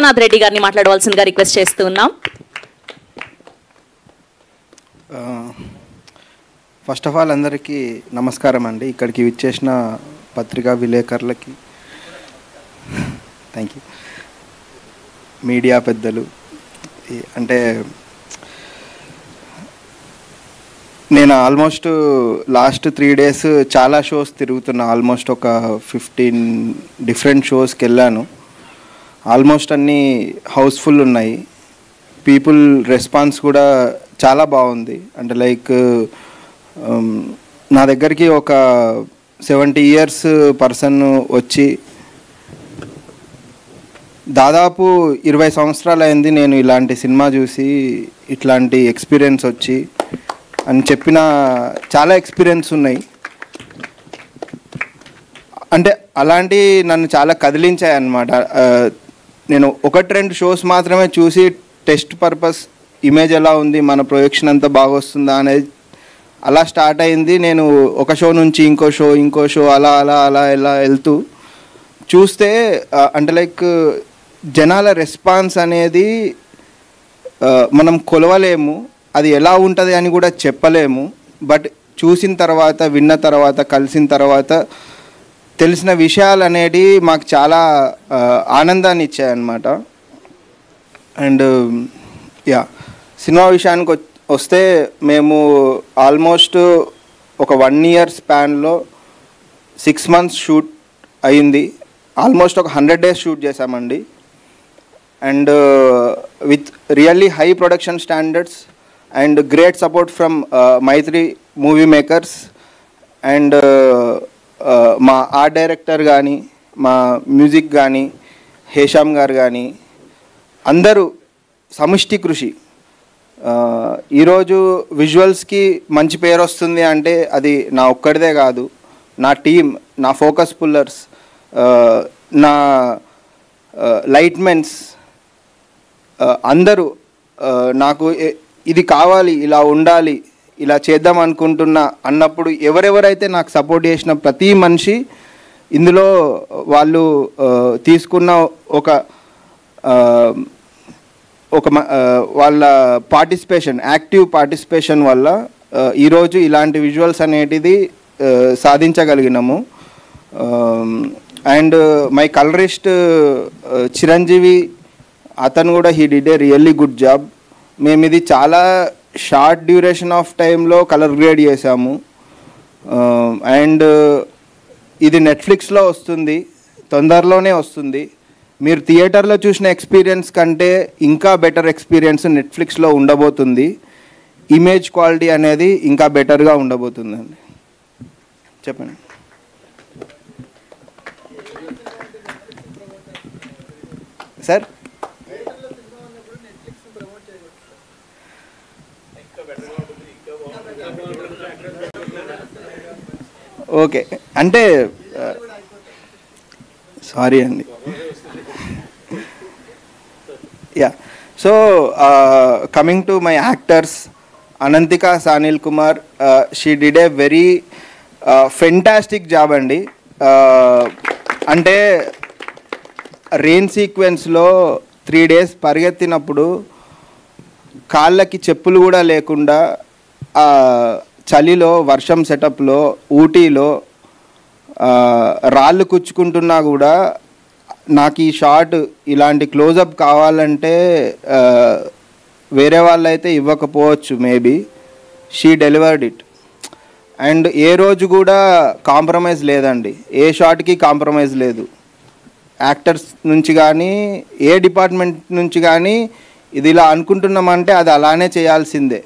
విశ్వనాథ్ రెడ్డి గారిని మాట్లాడవలసిందిగా రిక్వెస్ట్ చేస్తూ ఉన్నాం. ఫస్ట్ ఆఫ్ ఆల్ అందరికీ నమస్కారం అండి. ఇక్కడికి విచ్చేసిన పత్రికా విలేకరులకి థ్యాంక్ యూ, మీడియా పెద్దలు. అంటే నేను ఆల్మోస్ట్ లాస్ట్ 3 days చాలా షోస్ తిరుగుతున్నా. ఆల్మోస్ట్ ఒక 15 డిఫరెంట్ షోస్కి వెళ్ళాను. ఆల్మోస్ట్ అన్నీ హౌస్ఫుల్ ఉన్నాయి. పీపుల్ రెస్పాన్స్ కూడా చాలా బాగుంది. అంటే లైక్ నా దగ్గరికి ఒక 70 years పర్సన్ వచ్చి దాదాపు 20 సంవత్సరాలు అయింది నేను ఇలాంటి సినిమా చూసి, ఇట్లాంటి ఎక్స్పీరియన్స్ వచ్చి అని చెప్పిన చాలా ఎక్స్పీరియన్స్ ఉన్నాయి. అంటే అలాంటి నన్ను చాలా కదిలించాయి అన్నమాట. నేను 1-2 షోస్ మాత్రమే చూసి టెస్ట్ పర్పస్ ఇమేజ్ ఎలా ఉంది, మన ప్రొజెక్షన్ అంతా బాగా వస్తుందా అనేది అలా స్టార్ట్ అయింది. నేను ఒక షో నుంచి ఇంకో షో అలా అలా అలా ఎలా వెళ్తూ చూస్తే అంటే లైక్ జనాల రెస్పాన్స్ అనేది మనం కొలవలేము, అది ఎలా ఉంటుంది అని కూడా చెప్పలేము. బట్ చూసిన తర్వాత, విన్న తర్వాత, కలిసిన తర్వాత తెలిసిన విషయాలు అనేది మాకు చాలా ఆనందాన్ని ఇచ్చాయన్నమాట. అండ్ సినిమా విషయానికి వస్తే మేము ఆల్మోస్ట్ ఒక 1 year స్పాన్లో 6 months షూట్ అయింది. ఆల్మోస్ట్ ఒక 100 days షూట్ చేశామండి. And with really high production standards and great support from Mythri movie makers and మా ఆర్ట్ డైరెక్టర్ కానీ, మా మ్యూజిక్ కానీ, హేషామ్ గారు కానీ అందరూ సమిష్టి కృషి. ఈరోజు విజువల్స్కి మంచి పేరు వస్తుంది అంటే అది నా ఒక్కడిదే కాదు, నా టీం, నా ఫోకస్ పుల్లర్స్, నా లైట్మెన్స్ అందరూ నాకు ఇది కావాలి, ఇలా ఉండాలి, ఇలా చేద్దాం అనుకుంటున్నా అన్నప్పుడు ఎవరెవరైతే నాకు సపోర్ట్ చేసిన ప్రతి మనిషి ఇందులో వాళ్ళు తీసుకున్న ఒక వాళ్ళ పార్టిసిపేషన్, యాక్టివ్ పార్టిసిపేషన్ వల్ల ఈరోజు ఇలాంటి విజువల్స్ అనేటిది సాధించగలిగినాము. అండ్ మై కలరిస్ట్ చిరంజీవి, అతను కూడా he did a really good job. మేము ఇది చాలా షార్ట్ డ్యూరేషన్ ఆఫ్ టైంలో కలర్ గ్రేడ్ చేసాము. అండ్ ఇది నెట్ఫ్లిక్స్లో వస్తుంది, తొందరలోనే వస్తుంది. మీరు థియేటర్లో చూసిన ఎక్స్పీరియన్స్ కంటే ఇంకా బెటర్ ఎక్స్పీరియన్స్ నెట్ఫ్లిక్స్లో ఉండబోతుంది. ఇమేజ్ క్వాలిటీ అనేది ఇంకా బెటర్గా ఉండబోతుందండి. చెప్పండి సార్. ఓకే, అంటే సారీ అండి. So coming to my actors, Ananthika Sanil Kumar, she did a very fantastic job అండి. అంటే రెయిన్ సీక్వెన్స్లో 3 days పరిగెత్తినప్పుడు కాళ్ళకి చెప్పులు కూడా లేకుండా చలిలో, వర్షం సెటప్లో, ఊటీలో రాళ్ళు కుచ్చుకుంటున్నా కూడా నాకు ఈ షాట్, ఇలాంటి క్లోజప్ కావాలంటే వేరే వాళ్ళైతే ఇవ్వకపోవచ్చు maybe. She delivered it. And ఏ రోజు కూడా కాంప్రమైజ్ లేదండి, ఏ షాట్కి కాంప్రమైజ్ లేదు. యాక్టర్స్ నుంచి కానీ, ఏ డిపార్ట్మెంట్ నుంచి కానీ ఇది ఇలా అనుకుంటున్నామంటే అది అలానే చేయాల్సిందే,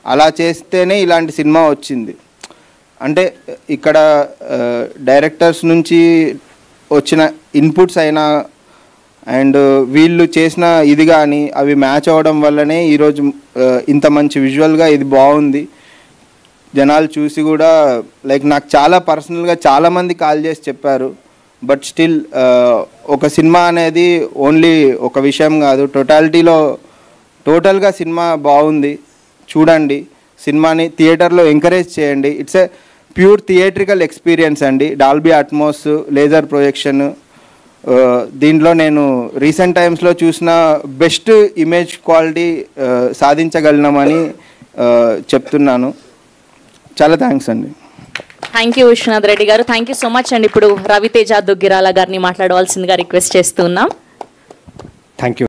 అలా చేస్తేనే ఇలాంటి సినిమా వచ్చింది. అంటే ఇక్కడ డైరెక్టర్స్ నుంచి వచ్చిన ఇన్పుట్స్ అయినా అండ్ వీళ్ళు చేసిన ఇది కానీ అవి మ్యాచ్ అవ్వడం వల్లనే ఈరోజు ఇంత మంచి విజువల్గా ఇది బాగుంది. జనాలు చూసి కూడా లైక్ నాకు చాలా పర్సనల్గా చాలామంది కాల్ చేసి చెప్పారు. బట్ స్టిల్ ఒక సినిమా అనేది ఓన్లీ ఒక విషయం కాదు, టోటల్గా సినిమా బాగుంది. చూడండి, సినిమాని థియేటర్లో ఎంకరేజ్ చేయండి. It's a pure theatrical experience అండి. డాల్బీ అట్మాస్, లేజర్ ప్రొజెక్షన్, దీంట్లో నేను రీసెంట్ టైమ్స్లో చూసిన బెస్ట్ ఇమేజ్ క్వాలిటీ సాధించగలిగినామని చెప్తున్నాను. చాలా థ్యాంక్స్ అండి. థ్యాంక్ యూ విశ్వనాథ్ రెడ్డి గారు. థ్యాంక్ యూ సో మచ్ అండి. ఇప్పుడు రవితేజ దుగ్గిరాల గారిని మాట్లాడవలసిందిగా రిక్వెస్ట్ చేస్తున్నాం. Thank you.